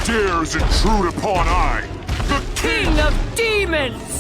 dares intrude upon I, the King of Demons!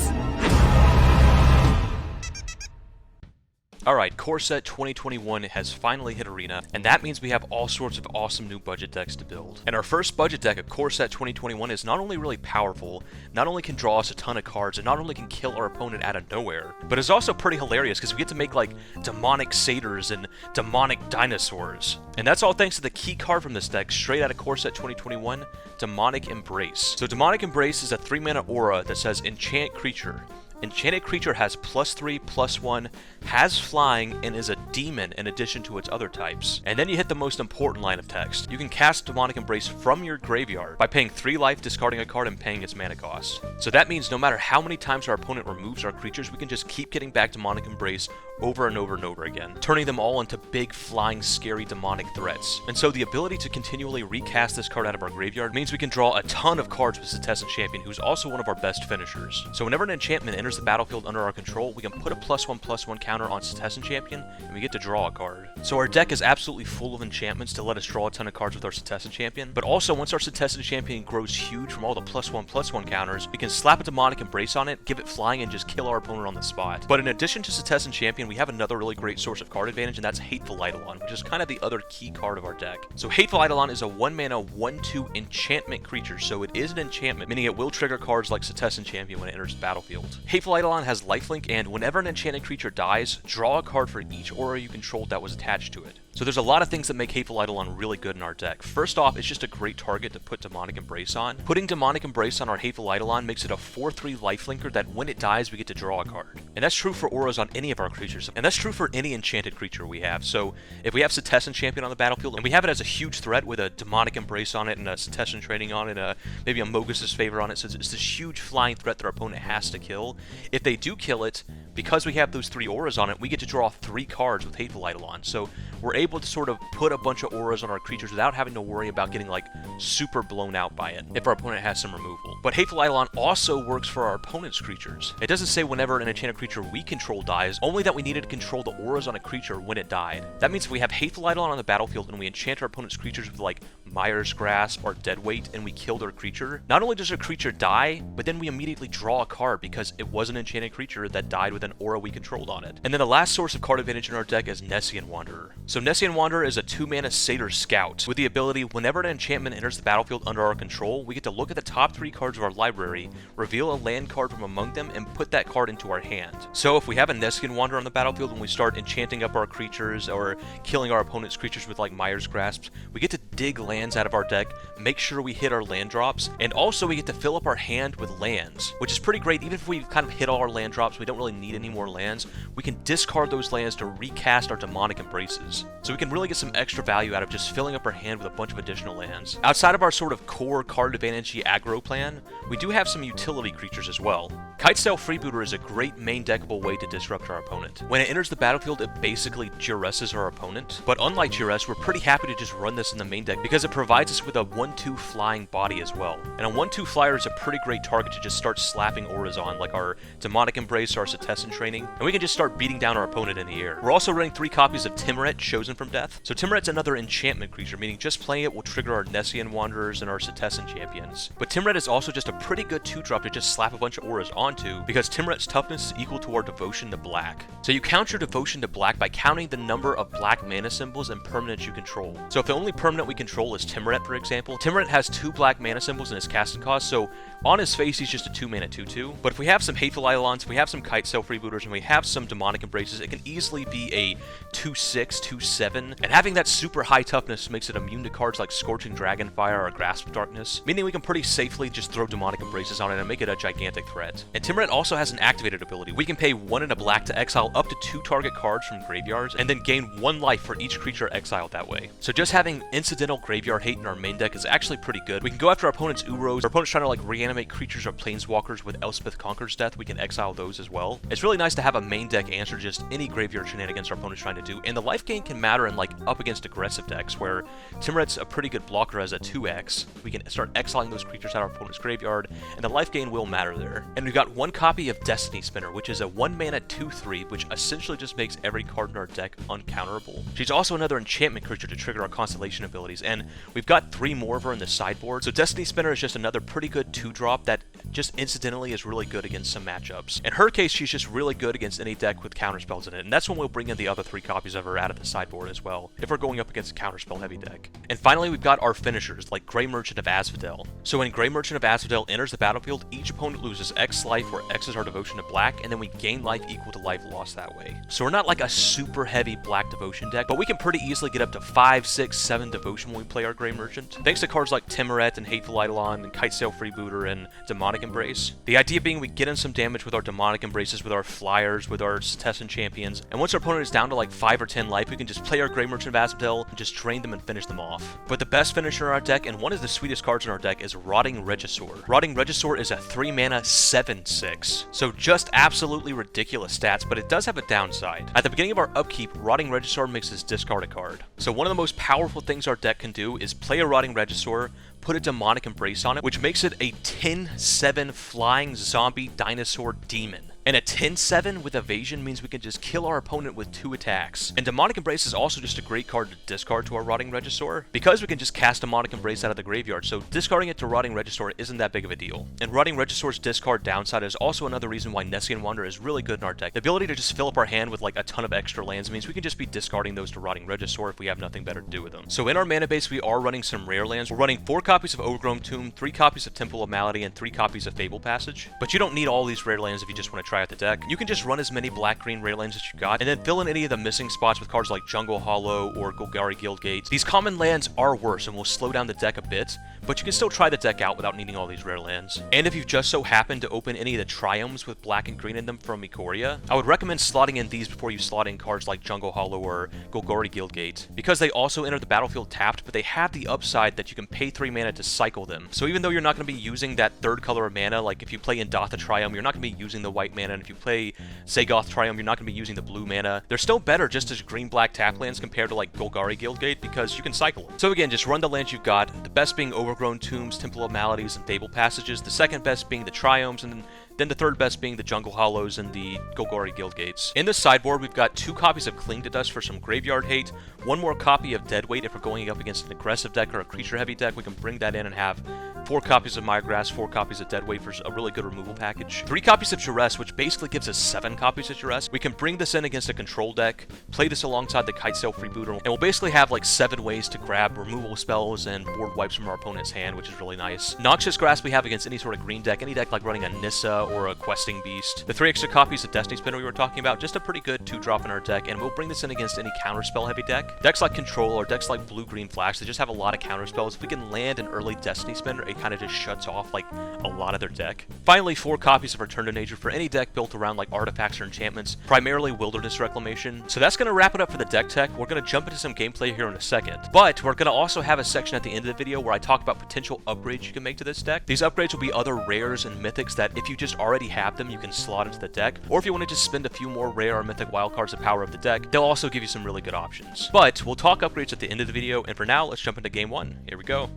Alright, Core Set 2021 has finally hit Arena, and that means we have all sorts of awesome new budget decks to build. And our first budget deck of Core Set 2021 is not only really powerful, not only can draw us a ton of cards, and not only can kill our opponent out of nowhere, but is also pretty hilarious because we get to make like demonic satyrs and demonic dinosaurs. And that's all thanks to the key card from this deck, straight out of Core Set 2021, Demonic Embrace. So Demonic Embrace is a 3-mana aura that says Enchant Creature. Enchanted creature has +3/+1, has flying, and is a demon in addition to its other types. And then you hit the most important line of text. You can cast Demonic Embrace from your graveyard by paying 3 life, discarding a card, and paying its mana cost. So that means no matter how many times our opponent removes our creatures, we can just keep getting back Demonic Embrace over and over and over again, turning them all into big, flying, scary, demonic threats. And so the ability to continually recast this card out of our graveyard means we can draw a ton of cards with Citadel Champion, who's also one of our best finishers. So whenever an enchantment enters the battlefield under our control, we can put a +1/+1 counter on Citadel Champion, and we get to draw a card. So our deck is absolutely full of enchantments to let us draw a ton of cards with our Citadel Champion, but also once our Citadel Champion grows huge from all the +1/+1 counters, we can slap a Demonic Embrace on it, give it flying, and just kill our opponent on the spot. But in addition to Citadel Champion, we have another really great source of card advantage, and that's Hateful Eidolon, which is kind of the other key card of our deck. So Hateful Eidolon is a 1-mana 1/2 enchantment creature, so it is an enchantment, meaning it will trigger cards like Citadel Champion when it enters the battlefield. Hateful Eidolon has lifelink, and whenever an enchanted creature dies, draw a card for each aura you controlled that was attached to it. So there's a lot of things that make Hateful Eidolon really good in our deck. First off, it's just a great target to put Demonic Embrace on. Putting Demonic Embrace on our Hateful Eidolon makes it a 4/3 lifelinker that when it dies, we get to draw a card. And that's true for auras on any of our creatures, and that's true for any enchanted creature we have. So if we have Citadel Champion on the battlefield, and we have it as a huge threat with a Demonic Embrace on it, and a Citadel Training on it, maybe a Mogus's Favor on it, so it's this huge flying threat that our opponent has to kill. If they do kill it, because we have those 3 auras on it, we get to draw 3 cards with Hateful Eidolon. So we're able to sort of put a bunch of auras on our creatures without having to worry about getting like super blown out by it if our opponent has some removal. But Hateful Eidolon also works for our opponent's creatures. It doesn't say whenever an enchanted creature we control dies, only that we needed to control the auras on a creature when it died. That means if we have Hateful Eidolon on the battlefield and we enchant our opponent's creatures with like Mire's Grasp or Deadweight and we kill their creature, not only does our creature die, but then we immediately draw a card because it was an enchanted creature that died with an aura we controlled on it. And then the last source of card advantage in our deck is Nessian Wanderer. So Nessian Wanderer is a 2-mana Satyr Scout with the ability whenever an enchantment enters the battlefield under our control, we get to look at the top 3 cards of our library, reveal a land card from among them, and put that card into our hand. So if we have a Nessian Wanderer on the battlefield and we start enchanting up our creatures or killing our opponent's creatures with like Mire's Grasps, we get to dig lands out of our deck, make sure we hit our land drops, and also we get to fill up our hand with lands, which is pretty great. Even if we kind of hit all our land drops, we don't really need any more lands, we can discard those lands to recast our Demonic Embraces. So we can really get some extra value out of just filling up our hand with a bunch of additional lands. Outside of our sort of core card advantage aggro plan, we do have some utility creatures as well. Kitesail Freebooter is a great main deckable way to disrupt our opponent. When it enters the battlefield, it basically GRS's our opponent, but unlike GRS, we're pretty happy to just run this in the main deck because it provides us with a 1/2 flying body as well. And a 1/2 flyer is a pretty great target to just start slapping auras on, like our Demonic Embrace or our Citadel Training, and we can just start beating down our opponent in the air. We're also running 3 copies of Timuret, Chosen from Death. So Timuret's another enchantment creature, meaning just playing it will trigger our Nessian Wanderers and our Citadel Champions. But Timuret is also just a pretty good 2-drop to just slap a bunch of auras onto, because Timuret's toughness is equal to our Devotion to Black. So you count your Devotion to Black by counting the number of black mana symbols and permanents you control. So if the only permanent we control is Timuret, for example, Timuret has 2 black mana symbols in his casting cost, so on his face he's just a 2-mana 2/2. But if we have some Hateful Eidolons, we have some Kitesail Freebooters, and we have some Demonic Embraces, it can easily be a 2/6, 2/7, and having that super high toughness makes it immune to cards like Scorching Dragonfire or Grasp of Darkness, meaning we can pretty safely just throw Demonic Embraces on it and make it a gigantic threat. And Timuret also has an activated ability. We can pay 1 and a black to exile up to 2 target cards from graveyards, and then gain 1 life for each creature exiled that way. So just having incidental graveyard hate in our main deck is actually pretty good. We can go after our opponent's Uros. Our opponent's trying to like reanimate creatures or planeswalkers with Elspeth Conqueror's Death, we can exile those as well. It's it's really nice to have a main deck answer just any graveyard shenanigans our opponent's trying to do, and the life gain can matter in like up against aggressive decks where Timuret's a pretty good blocker as a 2x. We can start exiling those creatures out of our opponent's graveyard, and the life gain will matter there. And we've got one copy of Destiny Spinner, which is a 1-mana 2/3, which essentially just makes every card in our deck uncounterable. She's also another enchantment creature to trigger our Constellation abilities, and we've got 3 more of her in the sideboard, so Destiny Spinner is just another pretty good 2-drop that just incidentally is really good against some matchups. In her case, she's just really good against any deck with counterspells in it, and that's when we'll bring in the other 3 copies of her out of the sideboard as well, if we're going up against a counterspell heavy deck. And finally, we've got our finishers, like Grey Merchant of Asphodel. So when Grey Merchant of Asphodel enters the battlefield, each opponent loses X life, where X is our devotion to black, and then we gain life equal to life lost that way. So we're not like a super heavy black devotion deck, but we can pretty easily get up to 5, 6, 7 devotion when we play our Grey Merchant, thanks to cards like Timuret and Hateful Eidolon and Kitesail Freebooter and Demonic Embrace. The idea being we get in some damage with our Demonic Embraces, with our Flyers, with our Citadel champions, and once our opponent is down to like 5 or 10 life, we can just play our Grey Merchant of Asphodel and just drain them and finish them off. But the best finisher in our deck, and one of the sweetest cards in our deck, is Rotting Regisaur. Rotting Regisaur is a 3-mana 7/6, so just absolutely ridiculous stats, but it does have a downside. At the beginning of our upkeep, Rotting Regisaur makes us discard a card. So one of the most powerful things our deck can do is play a Rotting Regisaur, put a Demonic Embrace on it, which makes it a 10/7 flying zombie dinosaur demon. And a 10/7 with evasion means we can just kill our opponent with 2 attacks. And Demonic Embrace is also just a great card to discard to our Rotting Regisaur, because we can just cast Demonic Embrace out of the graveyard, so discarding it to Rotting Regisaur isn't that big of a deal. And Rotting Regisaur's discard downside is also another reason why Nessian Wanderer is really good in our deck. The ability to just fill up our hand with like a ton of extra lands means we can just be discarding those to Rotting Regisaur if we have nothing better to do with them. So in our mana base, we are running some rare lands. We're running 4 copies of Overgrown Tomb, 3 copies of Temple of Malady, and 3 copies of Fable Passage. But you don't need all these rare lands if you just want to try out the deck. You can just run as many black-green rare lands as you got, and then fill in any of the missing spots with cards like Jungle Hollow or Golgari Guildgate. These common lands are worse and will slow down the deck a bit, but you can still try the deck out without needing all these rare lands. And if you've just so happened to open any of the Triomes with black and green in them from Ikoria, I would recommend slotting in these before you slot in cards like Jungle Hollow or Golgari Guildgate, because they also enter the battlefield tapped, but they have the upside that you can pay 3 mana to cycle them. So even though you're not going to be using that 3rd color of mana, like if you play Indatha Triome, you're not going to be using the white mana, and if you play Zagoth Triome, you're not going to be using the blue mana. They're still better just as green-black taplands compared to like Golgari Guildgate, because you can cycle them. So again, just run the lands you've got, the best being Overgrown Tombs, Temple of Maladies, and Fable Passages, the second best being the Triomes, and then the third best being the Jungle Hollows and the Golgari Guildgates. In the sideboard, we've got 2 copies of Cling to Dust for some graveyard hate, 1 more copy of Deadweight if we're going up against an aggressive deck or a creature-heavy deck. We can bring that in and have 4 copies of Miregrass, 4 copies of Deadweight for a really good removal package. 3 copies of Duress, which basically gives us 7 copies of Duress. We can bring this in against a control deck, play this alongside the Kitesail Freebooter, and we'll basically have like 7 ways to grab removal spells and board wipes from our opponent's hand, which is really nice. Noxious Grasp we have against any sort of green deck, any deck like running a Nissa or a Questing Beast. The 3 extra copies of Destiny Spinner we were talking about, just a pretty good 2-drop in our deck, and we'll bring this in against any counterspell heavy deck. Decks like Control or decks like Blue-Green Flash, they just have a lot of counterspells. If we can land an early Destiny Spinner, it kind of just shuts off like a lot of their deck. Finally, 4 copies of Return to Nature for any deck built around like artifacts or enchantments, primarily Wilderness Reclamation. So that's going to wrap it up for the deck tech. We're going to jump into some gameplay here in a second, but we're going to also have a section at the end of the video where I talk about potential upgrades you can make to this deck. These upgrades will be other rares and mythics that if you just already have them, you can slot into the deck, or if you want to just spend a few more rare or mythic wildcards to power up the deck, they'll also give you some really good options. But we'll talk upgrades at the end of the video, and for now, let's jump into game 1. Here we go.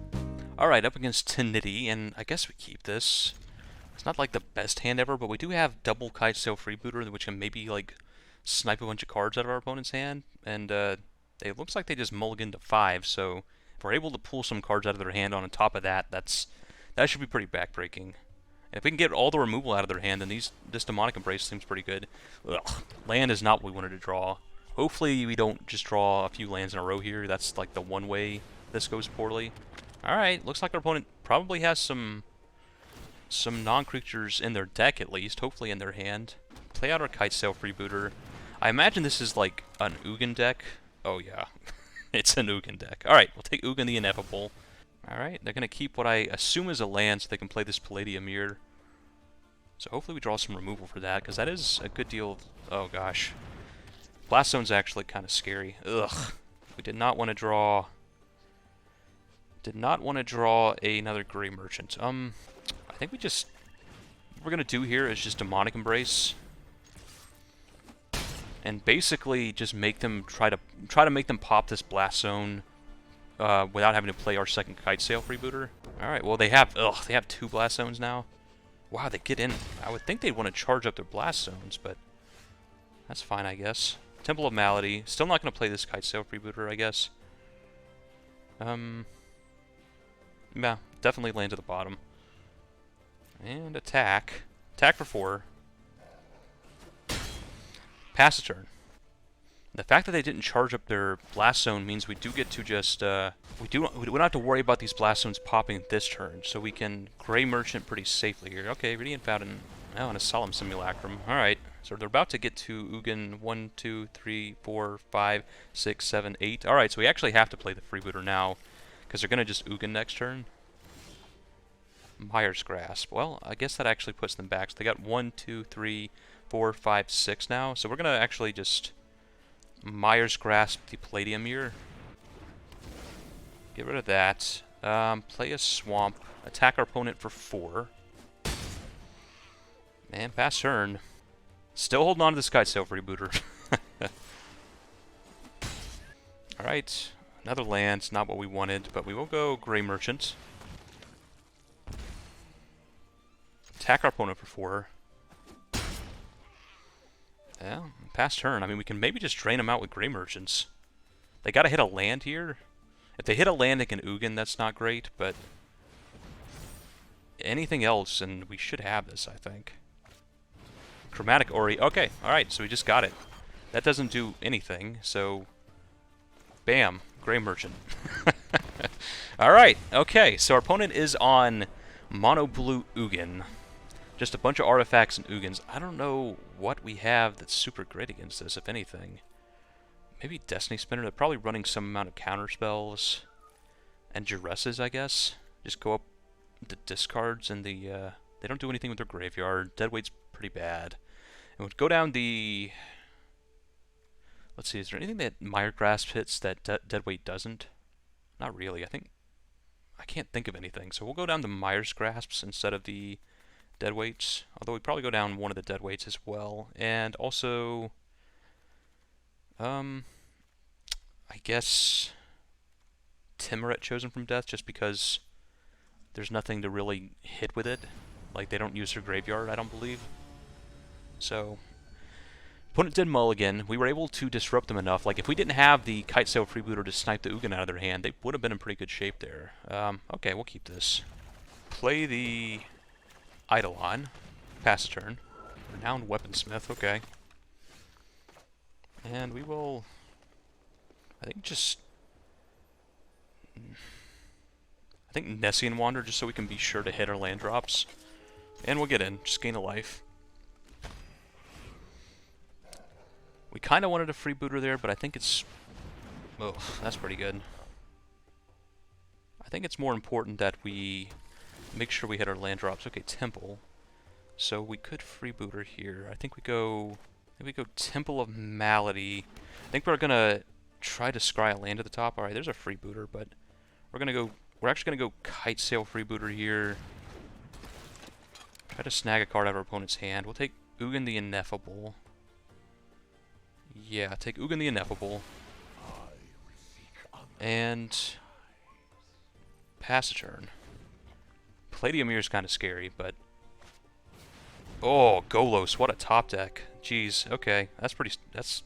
Alright, up against Tinity, and I guess we keep this. It's not like the best hand ever, but we do have double Kitesail Freebooter, which can maybe like snipe a bunch of cards out of our opponent's hand, and it looks like they just mulligan to 5, so if we're able to pull some cards out of their hand on top of that, that should be pretty backbreaking. And if we can get all the removal out of their hand, then this Demonic Embrace seems pretty good. Ugh, land is not what we wanted to draw. Hopefully we don't just draw a few lands in a row here. That's like the one way this goes poorly. Alright, looks like our opponent probably has some non-creatures in their deck at least, hopefully in their hand. Play out our Kitesail Freebooter. I imagine this is like an Ugin deck. Oh yeah, it's an Ugin deck. Alright, we'll take Ugin the Ineffable. Alright, they're going to keep what I assume is a land so they can play this Palladium Mirror. So hopefully we draw some removal for that, because that is a good deal of... Oh gosh. Blast Zone's actually kind of scary. Ugh. We did not want to draw... another Grey Merchant. I think what we're going to do here is just Demonic Embrace. and basically just make them try to make them pop this blast zone without having to play our second kite sail freebooter. All right, well they have 2 blast zones now. Wow, they get in. I would think they'd want to charge up their blast zones, but that's fine, I guess. Temple of Malady. Still not going to play this kite sail freebooter, I guess. Yeah, definitely land to the bottom. And attack. Attack for 4. Pass a turn. The fact that they didn't charge up their blast zone means we do get to just we don't have to worry about these blast zones popping this turn, so we can Gray Merchant pretty safely here. Okay, Radiant Fountain. Oh, and a Solemn Simulacrum. All right, so they're about to get to Ugin 1, 2, 3, 4, 5, 6, 7, 8. All right, so we actually have to play the freebooter now because they're gonna just Ugin next turn. Mire's Grasp. Well, I guess that actually puts them back. So they got 1, 2, 3, 4, 5, 6 now. So we're gonna actually just Mire's Grasp the Palladium Mirror. Get rid of that. Play a Swamp. Attack our opponent for 4. And pass turn. Still holding on to this kite sail freebooter. Alright. Another land. Not what we wanted, but we will go Gray Merchant. Attack our opponent for 4. Yeah, pass turn. I mean, we can maybe just drain them out with Gray Merchants. They gotta hit a land here. If they hit a land, they can Ugin. That's not great, but anything else, and we should have this, I think. Chromatic Ori. Okay, alright, so we just got it. That doesn't do anything, so bam, Gray Merchant. Alright, okay, so our opponent is on Mono Blue Ugin. Just a bunch of artifacts and Ugins. I don't know what we have that's super great against this, if anything. Maybe Destiny Spinner. They're probably running some amount of counter spells. And Juresses, I guess. Just go up the discards and the... they don't do anything with their graveyard. Deadweight's pretty bad. And we'll go down the... Let's see, is there anything that Mire Grasp hits that Deadweight doesn't? Not really, I think... I can't think of anything. So we'll go down to Mire's Grasps instead of the Deadweights. Although we'd probably go down one of the Deadweights as well. And also... I guess Timoret Chosen from Death, just because there's nothing to really hit with it. Like, they don't use their graveyard, I don't believe. So, opponent did mulligan. We were able to disrupt them enough. Like, if we didn't have the Kite Sail Freebooter to snipe the Ugin out of their hand, they would have been in pretty good shape there. Okay, we'll keep this. Play the Eidolon. Pass a turn. Renowned Weaponsmith, okay. And we will, I think Nessian Wander, just so we can be sure to hit our land drops. And we'll get in, just gain a life. We kind of wanted a freebooter there, but I think it's, oh, that's pretty good. I think it's more important that we make sure we hit our land drops. Okay, Temple. So we could freebooter here. I think we go... Maybe go Temple of Malady. I think we're gonna try to scry a land at the top. Alright, there's a freebooter, but we're actually gonna go Kite Sail freebooter here. Try to snag a card out of our opponent's hand. We'll take Ugin the Ineffable. Yeah, take Ugin the Ineffable. And pass a turn. Palladium Mirror is kind of scary, but oh, Golos, what a top deck. Jeez, okay, that's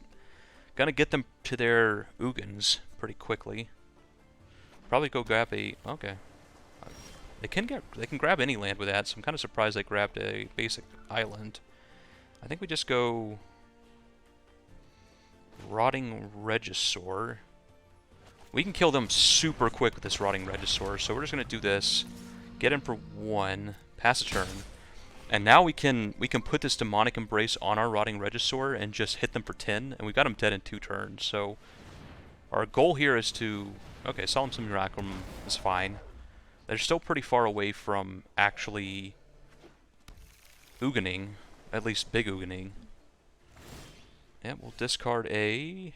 gonna get them to their Ugins pretty quickly. Probably go grab a, okay. They can grab any land with that, so I'm kind of surprised they grabbed a basic island. I think we just go Rotting Regisaur. We can kill them super quick with this Rotting Regisaur, so we're just gonna do this, get him for 1, pass a turn. And now we can put this Demonic Embrace on our Rotting Regisaur and just hit them for 10, and we got him dead in 2 turns. So our goal here is to... Okay, Solemn Simulacrum is fine. They're still pretty far away from actually Ugining, at least big Ugining. Yeah, we'll discard a...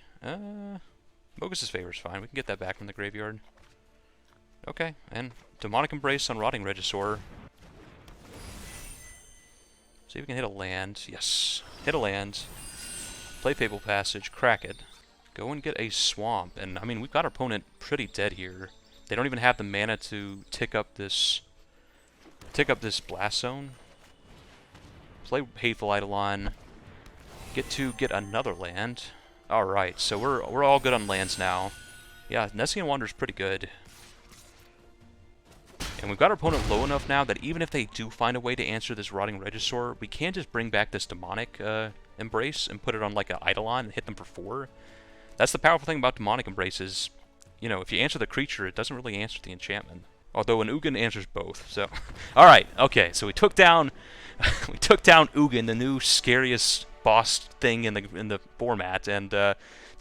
Mogus's Favor is fine. We can get that back from the graveyard. Okay, and Demonic Embrace on Rotting Regisaur. See if we can hit a land. Yes. Hit a land. Play Fable Passage, crack it. Go and get a Swamp, and I mean, we've got our opponent pretty dead here. They don't even have the mana to tick up this Blast Zone. Play Hateful Eidolon. Get another land. Alright, so we're all good on lands now. Yeah, Nessian Wander's pretty good. And we've got our opponent low enough now that even if they do find a way to answer this Rotting Regisaur, we can just bring back this Demonic Embrace and put it on like an Eidolon and hit them for 4. That's the powerful thing about Demonic Embrace is, you know, if you answer the creature, it doesn't really answer the enchantment. Although an Ugin answers both, so... Alright, okay, so we took down... we took down Ugin, the new scariest boss thing in the format, and did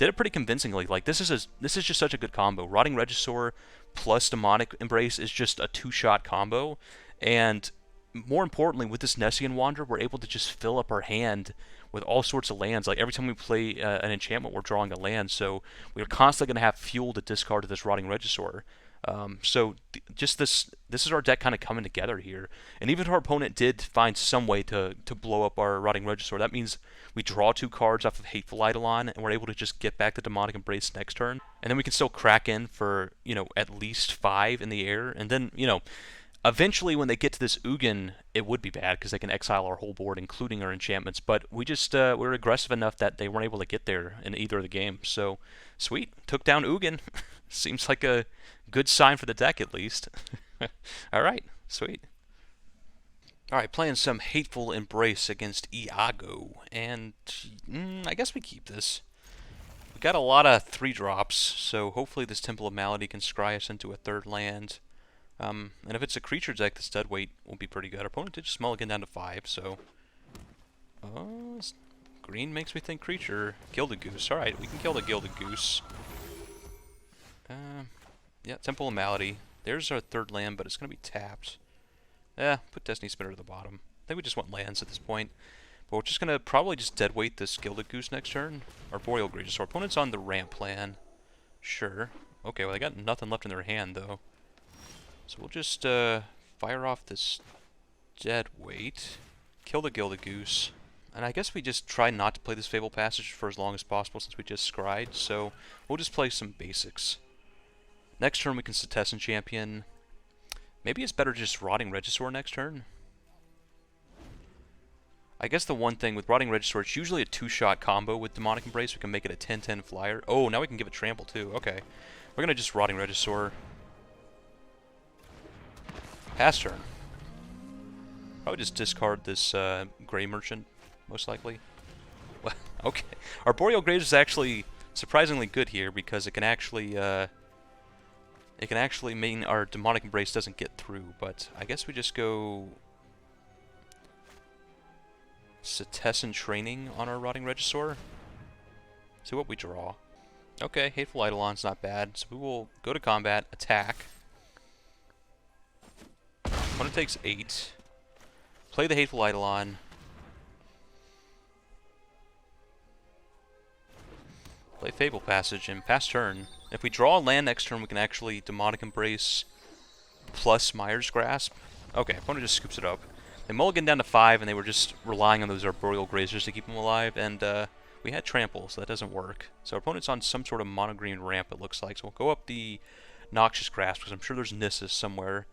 it pretty convincingly. Like, this is just such a good combo. Rotting Regisaur plus Demonic Embrace is just a 2-shot combo, and more importantly, with this Nessian Wanderer, we're able to just fill up our hand with all sorts of lands. Like, every time we play an enchantment, we're drawing a land, so we're constantly going to have fuel to discard to this Rotting Regisaur. So just this is our deck kind of coming together here. And even if our opponent did find some way to blow up our Rotting Regisaur, that means we draw 2 cards off of Hateful Eidolon, and we're able to just get back the Demonic Embrace next turn. And then we can still crack in for, you know, at least 5 in the air. And then, you know, eventually when they get to this Ugin, it would be bad because they can exile our whole board, including our enchantments. But we just we're aggressive enough that they weren't able to get there in either of the games. So, sweet. Took down Ugin. Seems like a good sign for the deck, at least. Alright, sweet. Alright, playing some Hateful Embrace against Iago. And I guess we keep this. We got a lot of 3-drops, so hopefully this Temple of Malady can scry us into a 3rd land. And if it's a creature deck, this deadweight will be pretty good. Our opponent did just mulligan down to 5, so... green makes me think creature. Gilded Goose. Alright, we can kill the Gilded Goose. Yeah, Temple of Malady. There's our 3rd land, but it's going to be tapped. Put Destiny Spinner to the bottom. I think we just want lands at this point. But we're just going to probably just deadweight this Gilded Goose next turn. Or Boreal Greater. So our opponent's on the ramp plan. Sure. Okay, well, they got nothing left in their hand, though. So we'll just fire off this deadweight. Kill the Gilded Goose. And I guess we just try not to play this Fable Passage for as long as possible since we just scryed. So we'll just play some basics. Next turn we can Citadel Champion. Maybe it's better just Rotting Regisaur next turn. I guess the one thing with Rotting Regisaur, it's usually a 2-shot combo with Demonic Embrace. We can make it a 10-10 flyer. Oh, now we can give it Trample too. Okay. We're going to just Rotting Regisaur. Pass turn. Probably just discard this Grey Merchant, most likely. Well, okay. Our Boreal Graves is actually surprisingly good here because it can actually mean our Demonic Embrace doesn't get through, but I guess we just go Citadel Training on our Rotting Regisaur. See what we draw. Okay, Hateful Eidolon's not bad, so we will go to combat, attack. Opponent takes 8. Play the Hateful Eidolon. Play Fable Passage and pass turn. If we draw a land next turn, we can actually Demonic Embrace plus Mire's Grasp. Okay, opponent just scoops it up. They mulligan down to 5, and they were just relying on those Arboreal Grazers to keep them alive, and we had Trample, so that doesn't work. So our opponent's on some sort of mono-green ramp, it looks like. So we'll go up the Noxious Grasp, because I'm sure there's Nissus somewhere.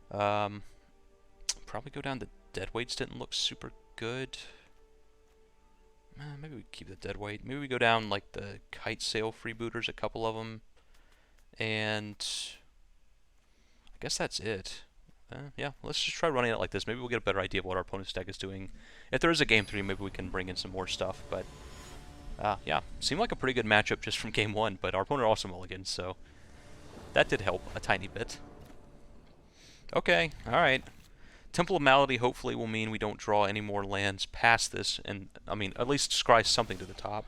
Probably go down the Deadweights, didn't look super good. Maybe we keep the Deadweight. Maybe we go down like the Kite Sail Freebooters, a couple of them. And I guess that's it. Yeah, let's just try running it like this. Maybe we'll get a better idea of what our opponent's deck is doing. If there is a Game 3, maybe we can bring in some more stuff. But yeah, seemed like a pretty good matchup just from Game 1. But our opponent also mulliganed, so that did help a tiny bit. Okay, alright. Temple of Malady hopefully will mean we don't draw any more lands past this, and I mean at least scry something to the top.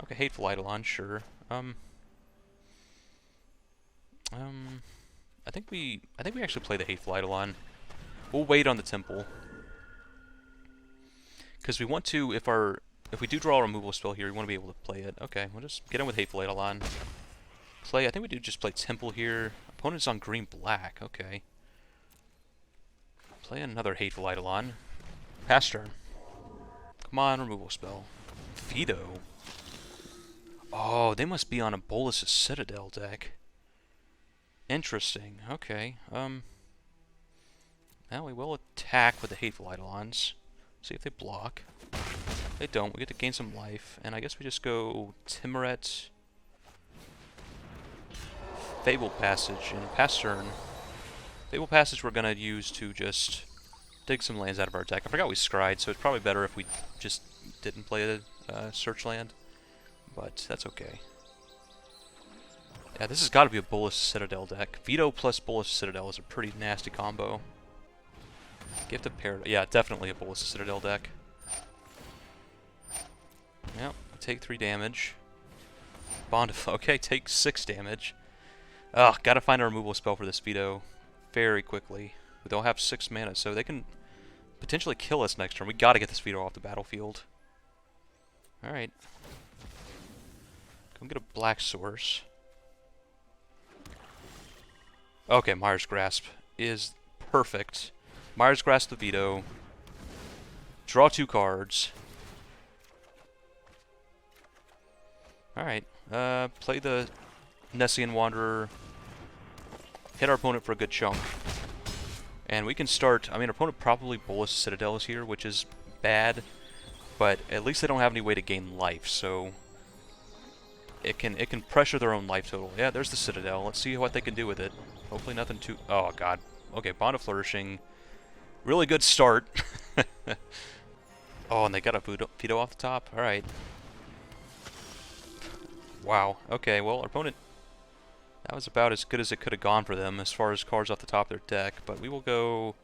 Okay, Hateful Eidolon, sure. I think we actually play the Hateful Eidolon. We'll wait on the Temple because we want to. If we do draw a removal spell here, we want to be able to play it. Okay, we'll just get in with Hateful Eidolon. Play. I think we do just play Temple here. Opponent's on green-black. Okay. Play another Hateful Eidolon. Pass turn. Come on, removal spell. Fido. Oh, they must be on a Bolas Citadel deck. Interesting. Okay. Now we will attack with the Hateful Eidolons. See if they block. They don't. We get to gain some life. And I guess we just go Timoret, Fable Passage, and pass turn. Fable Passage we're going to use to just dig some lands out of our deck. I forgot we scryed, so it's probably better if we just didn't play a search land. But that's okay. Yeah, this has got to be a Bolas Citadel deck. Veto plus Bolas Citadel is a pretty nasty combo. Gift of Paradise. Yeah, definitely a Bolas Citadel deck. Yep, take 3 damage. Bond of... Okay, take 6 damage. Ugh, gotta find a removal spell for this Veto very quickly. They'll have 6 mana, so they can potentially kill us next turn. We gotta get this Veto off the battlefield. Alright. Come get a black source. Okay, Mire's Grasp is perfect. Mire's Grasp the Veto. Draw 2 cards. Alright, play the Nessian Wanderer. Hit our opponent for a good chunk. And we can start... I mean, our opponent probably Bolas Citadel is here, which is bad. But at least they don't have any way to gain life, so... It can pressure their own life total. Yeah, there's the Citadel. Let's see what they can do with it. Hopefully nothing too... Oh, God. Okay, Bond of Flourishing. Really good start. Oh, and they got a Veto off the top? Alright. Wow. Okay, well, our opponent... That was about as good as it could have gone for them as far as cards off the top of their deck. But we will go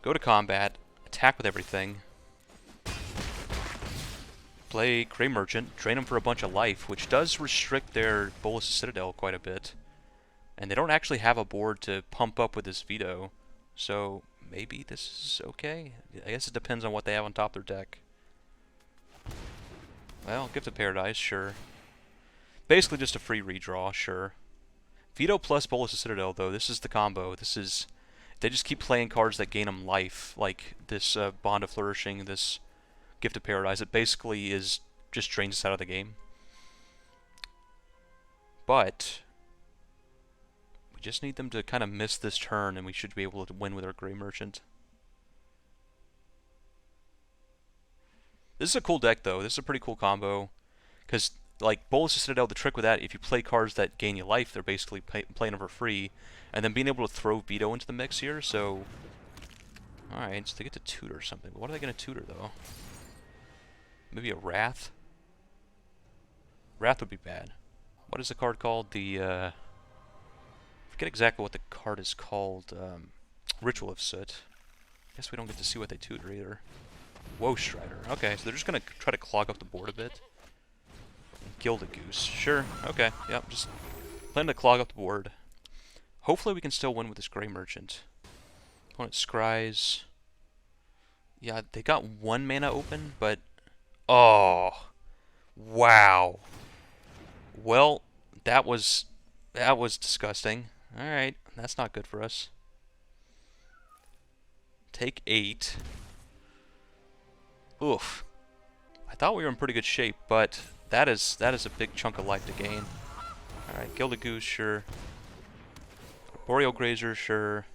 to combat, attack with everything. Play Grey Merchant, drain them for a bunch of life, which does restrict their Bolas Citadel quite a bit. And they don't actually have a board to pump up with this Veto. So maybe this is okay? I guess it depends on what they have on top of their deck. Well, Gift of Paradise, sure. Basically just a free redraw, sure. Veto plus Bolas Citadel, though. This is the combo. This is... They just keep playing cards that gain them life, like this Bond of Flourishing, this Gift of Paradise. It basically is just drains us out of the game. But we just need them to kind of miss this turn, and we should be able to win with our Grey Merchant. This is a cool deck, though. This is a pretty cool combo, because... Like, Bolas Citadel, the trick with that, if you play cards that gain you life, they're basically playing them for free. And then being able to throw Veto into the mix here, so... Alright, so they get to tutor something. What are they going to tutor, though? Maybe a Wrath? Wrath would be bad. What is the card called? The, I forget exactly what the card is called. Ritual of Soot. Guess we don't get to see what they tutor, either. Woe Strider. Okay, so they're just going to try to clog up the board a bit. Gildagoose. Sure. Okay. Yep. Just plan to clog up the board. Hopefully we can still win with this Grey Merchant. Opponent scries. Yeah, they got 1 mana open, but... Oh. Wow. Well, that was disgusting. Alright. That's not good for us. Take 8. Oof. I thought we were in pretty good shape, but... That is a big chunk of life to gain. Alright, Gildagoose, sure. Boreal Grazer, sure.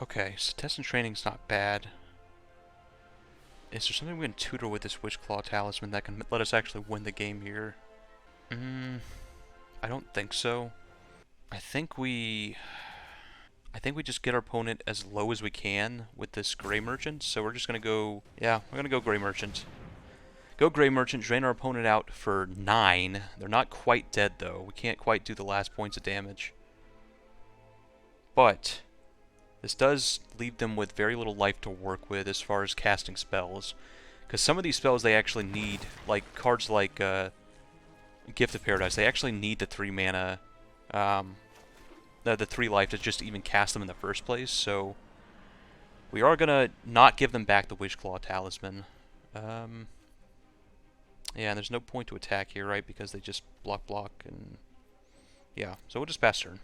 Okay, so Test and Training's not bad. Is there something we can tutor with this Witchclaw Talisman that can let us actually win the game here? I don't think so. I think we just get our opponent as low as we can with this Grey Merchant, so we're just gonna go... Yeah, we're gonna go Grey Merchant. Go Grey Merchant, drain our opponent out for 9. They're not quite dead, though. We can't quite do the last points of damage. But this does leave them with very little life to work with as far as casting spells. Because some of these spells they actually need, like cards like Gift of Paradise, they actually need the 3 mana, the 3 life to just even cast them in the first place. So we are going to not give them back the Witchclaw Talisman. Yeah, and there's no point to attack here, right? Because they just block, and... Yeah, so we'll just pass turn.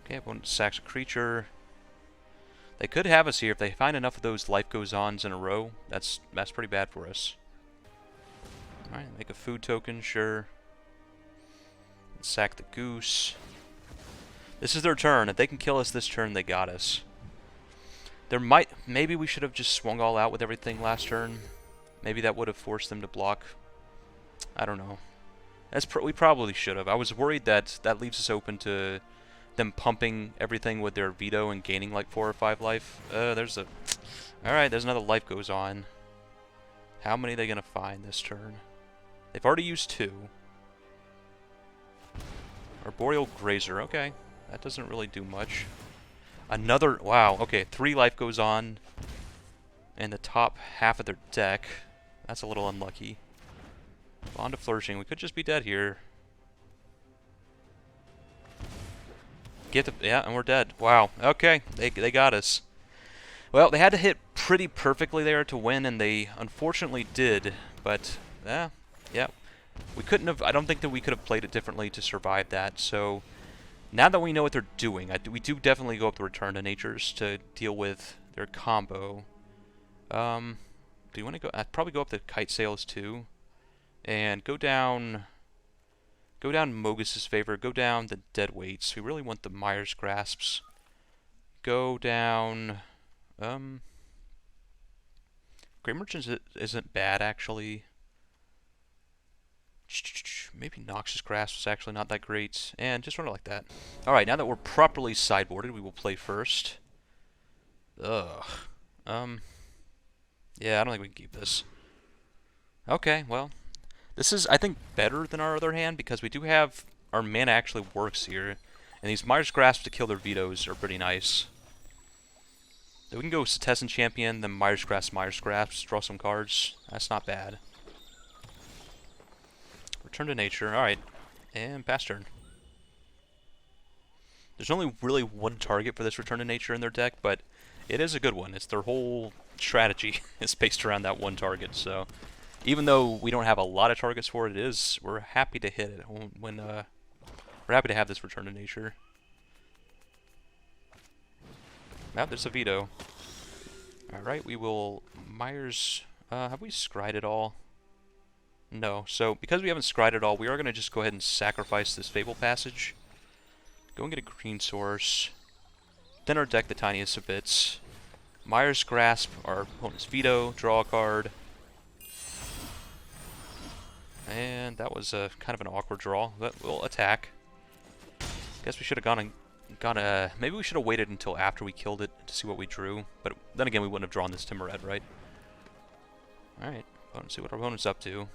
Okay, opponent sacks a creature. They could have us here if they find enough of those life goes ons in a row. That's pretty bad for us. Alright, make a food token, sure. Sack the goose. This is their turn. If they can kill us this turn, they got us. Maybe we should have just swung all out with everything last turn. Maybe that would have forced them to block. I don't know. We probably should have. I was worried that that leaves us open to them pumping everything with their veto and gaining like 4 or 5 life. Alright, there's another life goes on. How many are they going to find this turn? They've already used 2. Arboreal Grazer, okay. That doesn't really do much. Another, wow, okay, 3 life goes on in the top half of their deck. That's a little unlucky. Bond of Flourishing, we could just be dead here. Yeah, and we're dead. Wow, okay, they got us. Well, they had to hit pretty perfectly there to win, and they unfortunately did, but, yeah. We couldn't have, I don't think that we could have played it differently to survive that, so now that we know what they're doing, we do definitely go up the Return to Natures to deal with their combo. Do you want to go, I'd probably go up the Kite Sails too, and go down Mogus's Favor, go down the Dead Weights. We really want the Myers Grasps. Go down, Grey Merchants isn't bad actually. Maybe Noxus Grasp is actually not that great, and just run it like that. Alright, now that we're properly sideboarded, we will play first. Ugh. Yeah, I don't think we can keep this. Okay, well, this is, I think, better than our other hand, because we do have, our mana actually works here, and these Myers Grasps to kill their vetoes are pretty nice. So we can go Citadel Champion, then Myers Grasps, draw some cards. That's not bad. Return to Nature, alright. And pass turn. There's only really one target for this Return to Nature in their deck, but it is a good one. It's their whole strategy is based around that one target, so even though we don't have a lot of targets for it, we're happy to hit it when we're happy to have this Return to Nature. Now there's a veto. Alright, we will Myers, have we scryed it all? No, so because we haven't scryed it all, we are going to just go ahead and sacrifice this Fable Passage. Go and get a green source. Then our deck the tiniest of bits. Myers Grasp, our opponent's veto, draw a card. And that was a kind of an awkward draw, but we'll attack. Guess we should have maybe we should have waited until after we killed it to see what we drew. But then again, we wouldn't have drawn this Timorette, right? Alright, let's see what our opponent's up to.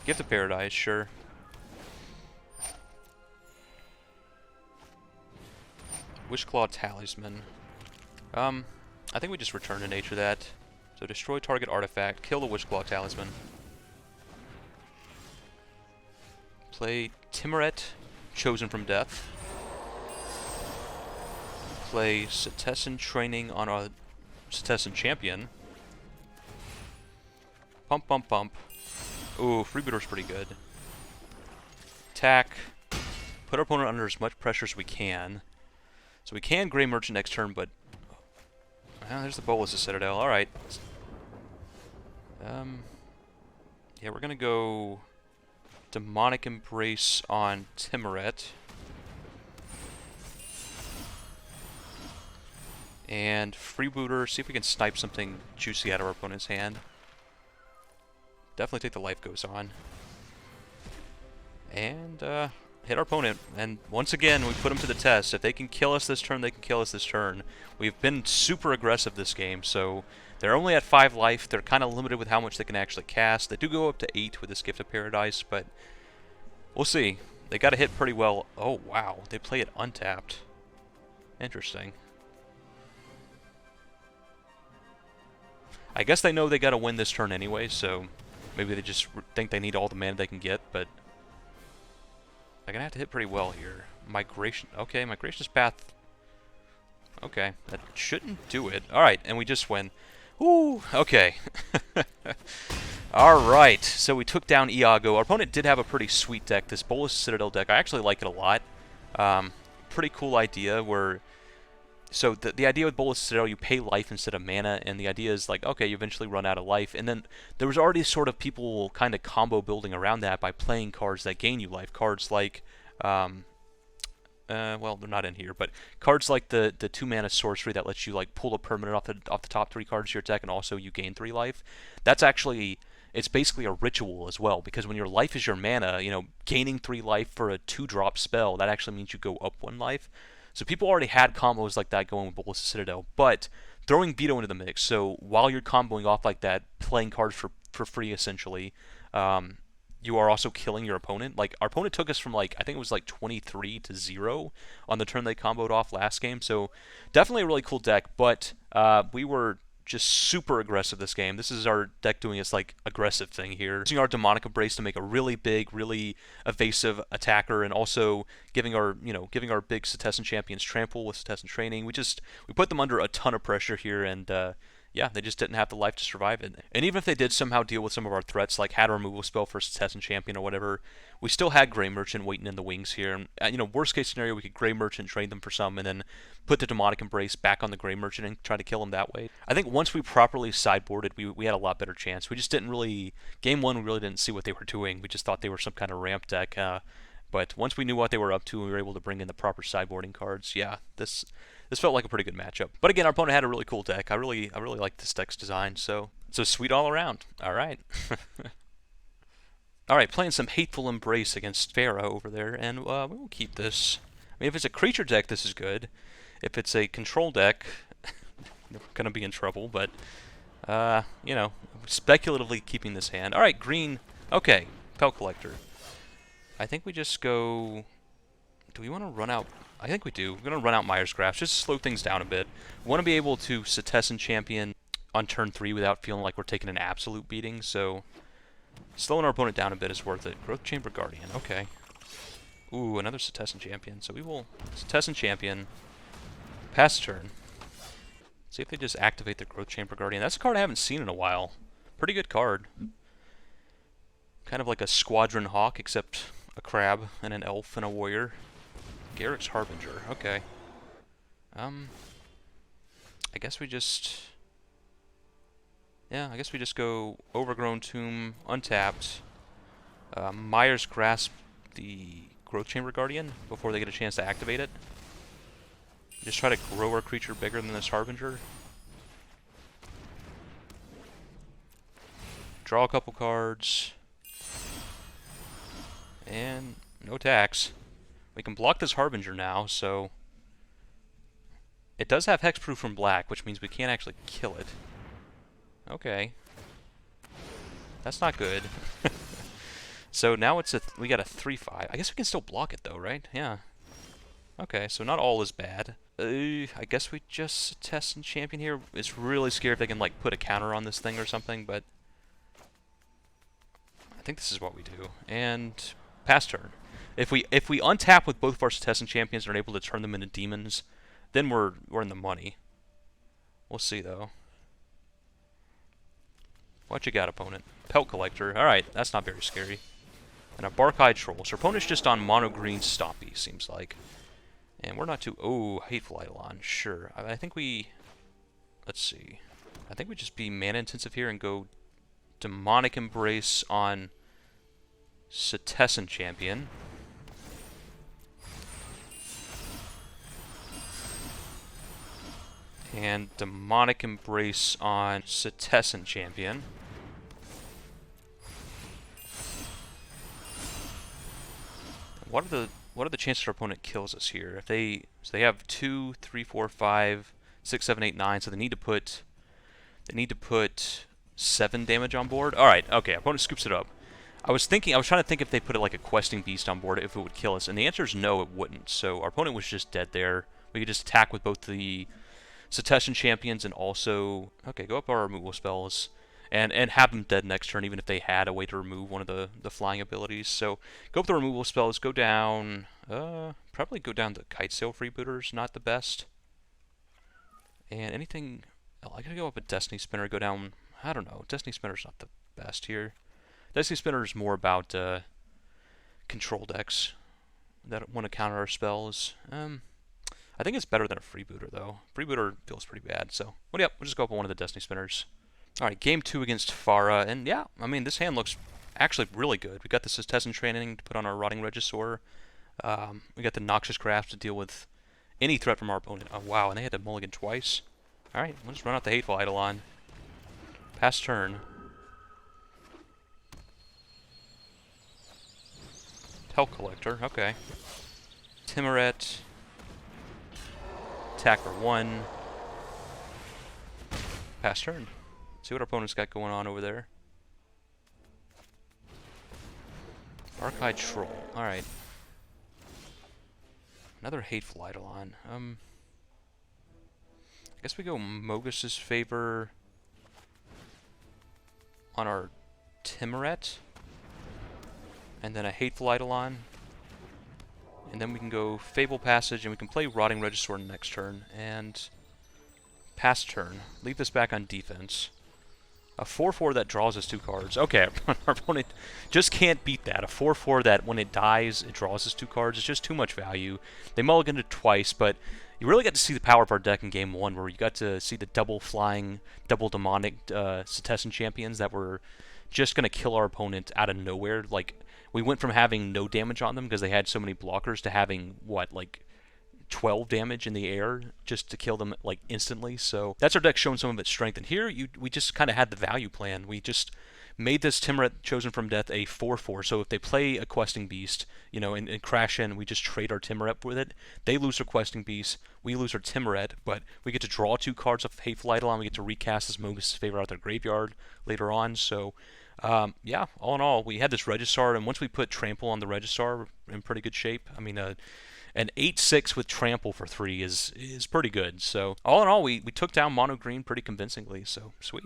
Gift of Paradise, sure. Wishclaw Talisman. I think we just Return to Nature that. So destroy target artifact, kill the Wishclaw Talisman. Play Timorette, Chosen from Death. Play Citadel Training on a Citadel Champion. Pump, pump, pump. Ooh, Freebooter's pretty good. Attack. Put our opponent under as much pressure as we can. So we can Grey Merchant next turn, but... there's the Bolas of Citadel. Alright. Yeah, we're gonna go... Demonic Embrace on Timorette. And Freebooter, see if we can snipe something juicy out of our opponent's hand. Definitely take the life goes on. And hit our opponent. And once again, we put them to the test. If they can kill us this turn, they can kill us this turn. We've been super aggressive this game, so they're only at 5 life. They're kind of limited with how much they can actually cast. They do go up to 8 with this Gift of Paradise, but we'll see. They got to hit pretty well. Oh, wow. They play it untapped. Interesting. I guess they know they got to win this turn anyway, so maybe they just think they need all the mana they can get, but they're going to have to hit pretty well here. Migration. Okay, Migration's Path. Okay, that shouldn't do it. Alright, and we just win. Ooh, okay. Alright, so we took down Iago. Our opponent did have a pretty sweet deck, this Bolas Citadel deck. I actually like it a lot. Pretty cool idea where So the idea with Bolas Citadel, you pay life instead of mana, and the idea is like, okay, you eventually run out of life, and then there was already sort of people kind of combo building around that by playing cards that gain you life. Cards like, well, they're not in here, but cards like the 2-mana sorcery that lets you like pull a permanent off the top 3 cards of your deck, and also you gain 3 life. That's actually, it's basically a ritual as well, because when your life is your mana, you know, gaining 3 life for a 2-drop spell, that actually means you go up 1 life. So people already had combos like that going with Bolas Citadel, but throwing Veto into the mix, so while you're comboing off like that, playing cards for free essentially, you are also killing your opponent. Like, our opponent took us from like, I think it was like 23 to 0 on the turn they comboed off last game, so definitely a really cool deck, but we were just super aggressive this game. This is our deck doing its like aggressive thing here, using our Demonic Embrace to make a really big, really evasive attacker, and also giving our big Citadel champions trample with Citadel training. We put them under a ton of pressure here, and yeah, they just didn't have the life to survive it. And even if they did somehow deal with some of our threats, like had a removal spell for Citadel champion or whatever, we still had Grey Merchant waiting in the wings here. And, you know, worst case scenario, we could Grey Merchant, trade them for some, and then put the Demonic Embrace back on the Grey Merchant and try to kill him that way. I think once we properly sideboarded, we had a lot better chance. We just didn't really, game 1, we really didn't see what they were doing. We just thought they were some kind of ramp deck. But once we knew what they were up to and we were able to bring in the proper sideboarding cards, yeah, this felt like a pretty good matchup. But again, our opponent had a really cool deck. I really like this deck's design, so sweet all around. All right. All right, playing some Hateful Embrace against Farah over there, and we will keep this. I mean, if it's a creature deck, this is good. If it's a control deck, we're going to be in trouble, but, you know, speculatively keeping this hand. All right, green. Okay, Pelt Collector. I think we just go... Do we want to run out... I think we do. We're going to run out Myers Grasp just to slow things down a bit. We want to be able to Citadel champion on turn 3 without feeling like we're taking an absolute beating, so slowing our opponent down a bit is worth it. Growth Chamber Guardian, okay. Ooh, another Citadel champion. So we will Citadel champion, pass turn. See if they just activate the Growth Chamber Guardian. That's a card I haven't seen in a while. Pretty good card. Kind of like a Squadron Hawk, except a crab and an elf and a warrior. Garrick's Harbinger, okay. I guess we just... Yeah, I guess we just go Overgrown Tomb, untapped. Myers Grasp the Growth Chamber Guardian before they get a chance to activate it. Just try to grow our creature bigger than this Harbinger. Draw a couple cards. And no attacks. We can block this Harbinger now, so... It does have hexproof from black, which means we can't actually kill it. Okay. That's not good. So now it's we got a 3/5. I guess we can still block it though, right? Yeah. Okay, so not all is bad. I guess we just test and champion here. It's really scary if they can like put a counter on this thing or something, but I think this is what we do. And pass turn. If we untap with both of our Citadel champions and are able to turn them into demons, then we're in the money. We'll see though. What you got, opponent? Pelt Collector. Alright, that's not very scary. And a Bark-Eyed Troll. So our opponent's just on mono-green Stompy, seems like. And we're not too... Oh, Hateful Eidolon. Sure. I think we... Let's see. I think we just be mana-intensive here and go Demonic Embrace on Citadel champion. And Demonic Embrace on Citadel champion. What are the chances our opponent kills us here? If they have 2, 3, 4, 5, 6, 7, 8, 9, so they need to put 7 damage on board. All right, okay, opponent scoops it up. I was trying to think if they put it like a questing beast on board, if it would kill us, and the answer is no, it wouldn't. So our opponent was just dead there. We could just attack with both the Citadel champions and also go up our removal spells and have them dead next turn, even if they had a way to remove one of the flying abilities. So go up the removal spells, go down, probably go down to Kite Sail Freebooters, not the best. And anything, I gotta go up a Destiny Spinner, go down, I don't know, Destiny Spinner's not the best here. Destiny Spinner is more about control decks that want to counter our spells. I think it's better than a freebooter, though. Freebooter feels pretty bad, so... Well, yep, we'll just go up with one of the Destiny Spinners. Alright, game 2 against Farah, and yeah, I mean, this hand looks actually really good. We got the Citadel training to put on our Rotting Regisaur. We got the Noxious Grasp to deal with any threat from our opponent. Oh, wow, and they had to mulligan twice. Alright, we'll just run out the Hateful Eidolon. Pass turn. Tel Collector, okay. Timuret. Attack for 1. Pass turn. See what our opponent's got going on over there. Archive Troll. Alright. Another Hateful Eidolon. I guess we go Mogus's favor on our Timuret. And then a Hateful Eidolon. And then we can go Fable Passage, and we can play Rotting Regisaur next turn. And pass turn. Leave this back on defense. A 4/4 that draws us 2 cards. Okay, our opponent just can't beat that. A 4/4 that when it dies, it draws us 2 cards. It's just too much value. They mulliganed it twice, but you really got to see the power of our deck in game 1, where you got to see the double flying, double demonic Citadel champions that were just going to kill our opponent out of nowhere. Like, we went from having no damage on them because they had so many blockers to having, what, like 12 damage in the air just to kill them like instantly. So that's our deck showing some of its strength. And here we just kind of had the value plan. We just made this Timuret Chosen from Death a 4/4. So if they play a Questing Beast, you know, and crash in, we just trade our Timuret with it. They lose their Questing Beast, we lose our Timuret, but we get to draw 2 cards off Hateful Eidolon. We get to recast this Mogus's favor out their graveyard later on. So yeah, all in all, we had this Regisaur, and once we put Trample on the Regisaur, we're in pretty good shape. I mean, an 8/6 with Trample for 3 is pretty good. So all in all, we took down Mono Green pretty convincingly, so sweet.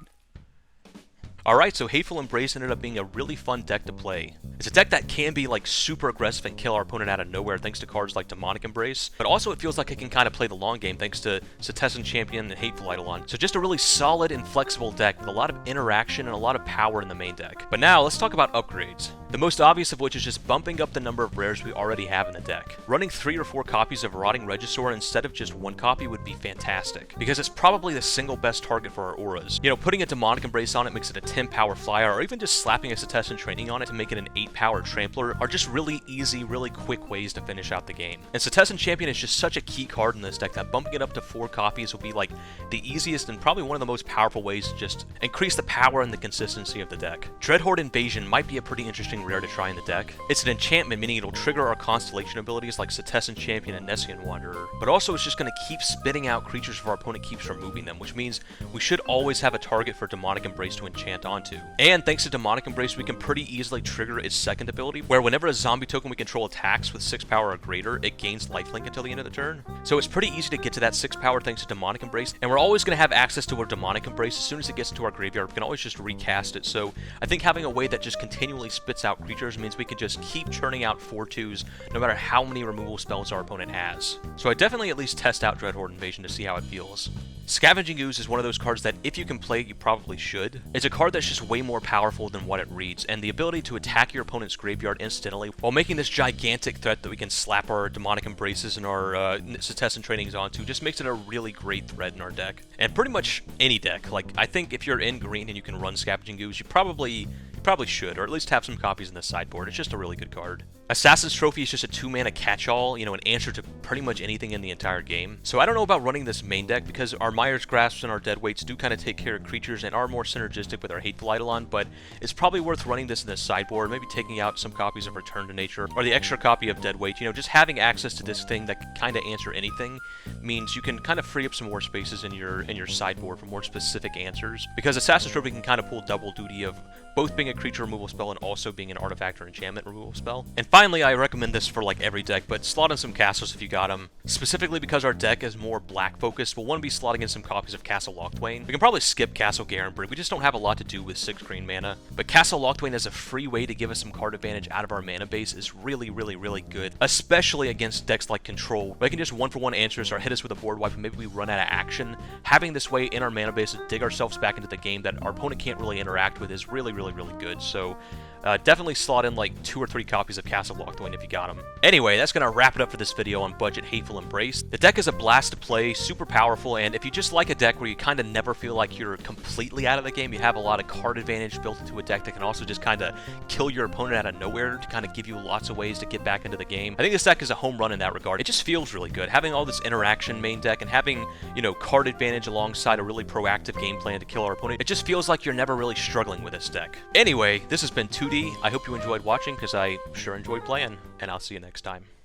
Alright, so Hateful Embrace ended up being a really fun deck to play. It's a deck that can be like super aggressive and kill our opponent out of nowhere thanks to cards like Demonic Embrace, but also it feels like it can kind of play the long game thanks to Citadel Champion and Hateful Eidolon. So just a really solid and flexible deck with a lot of interaction and a lot of power in the main deck. But now, let's talk about upgrades. The most obvious of which is just bumping up the number of rares we already have in the deck. Running 3 or 4 copies of Rotting Regisaur instead of just 1 copy would be fantastic, because it's probably the single best target for our auras. You know, putting a Demonic Embrace on it makes it a 10 power flyer, or even just slapping a Citadel training on it to make it an 8 power trampler are just really easy, really quick ways to finish out the game. And Citadel Champion is just such a key card in this deck that bumping it up to 4 copies will be like the easiest and probably one of the most powerful ways to just increase the power and the consistency of the deck. Dreadhorde Invasion might be a pretty interesting rare to try in the deck. It's an enchantment, meaning it'll trigger our constellation abilities like Citadel Champion and Nessian Wanderer, but also it's just going to keep spitting out creatures if our opponent keeps removing them, which means we should always have a target for Demonic Embrace to enchant onto. And thanks to Demonic Embrace, we can pretty easily trigger its second ability, where whenever a zombie token we control attacks with 6 power or greater, it gains lifelink until the end of the turn. So it's pretty easy to get to that 6 power thanks to Demonic Embrace, and we're always going to have access to our Demonic Embrace. As soon as it gets into our graveyard, we can always just recast it. So I think having a way that just continually spits out creatures means we can just keep churning out 4/2s no matter how many removal spells our opponent has. So I definitely at least test out Dreadhorde Invasion to see how it feels. Scavenging Ooze is one of those cards that if you can play it, you probably should. It's a card that's just way more powerful than what it reads, and the ability to attack your opponent's graveyard instantly while making this gigantic threat that we can slap our Demonic Embraces and our Citadel trainings onto just makes it a really great threat in our deck. And pretty much any deck. Like, I think if you're in green and you can run Scavenging Ooze, you probably should, or at least have some copies in the sideboard. It's just a really good card. Assassin's Trophy is just a 2-mana catch-all, you know, an answer to pretty much anything in the entire game. So I don't know about running this main deck, because our Mire's Grasps and our Deadweights do kind of take care of creatures and are more synergistic with our Hateful Eidolon, but it's probably worth running this in the sideboard, maybe taking out some copies of Return to Nature, or the extra copy of Deadweight. You know, just having access to this thing that can kind of answer anything means you can kind of free up some more spaces in your sideboard for more specific answers, because Assassin's Trophy can kind of pull double duty of both being a creature removal spell and also being an artifact or enchantment removal spell. And finally, I recommend this for like every deck, but slot in some castles if you got them. Specifically because our deck is more black focused, we'll want to be slotting in some copies of Castle Locthwain. We can probably skip Castle Garenbrig, we just don't have a lot to do with 6 green mana. But Castle Locthwain as a free way to give us some card advantage out of our mana base is really, really, really good. Especially against decks like Control, where they can just 1-for-1 answers or hit us with a board wipe and maybe we run out of action. Having this way in our mana base to dig ourselves back into the game that our opponent can't really interact with is really, really, really good. So Definitely slot in like 2 or 3 copies of Castle Locthwaite if you got them. Anyway, that's going to wrap it up for this video on Budget Hateful Embrace. The deck is a blast to play, super powerful, and if you just like a deck where you kind of never feel like you're completely out of the game, you have a lot of card advantage built into a deck that can also just kind of kill your opponent out of nowhere to kind of give you lots of ways to get back into the game. I think this deck is a home run in that regard. It just feels really good. Having all this interaction main deck and having, you know, card advantage alongside a really proactive game plan to kill our opponent, it just feels like you're never really struggling with this deck. Anyway, this has been 2D. I hope you enjoyed watching because I sure enjoyed playing, and I'll see you next time.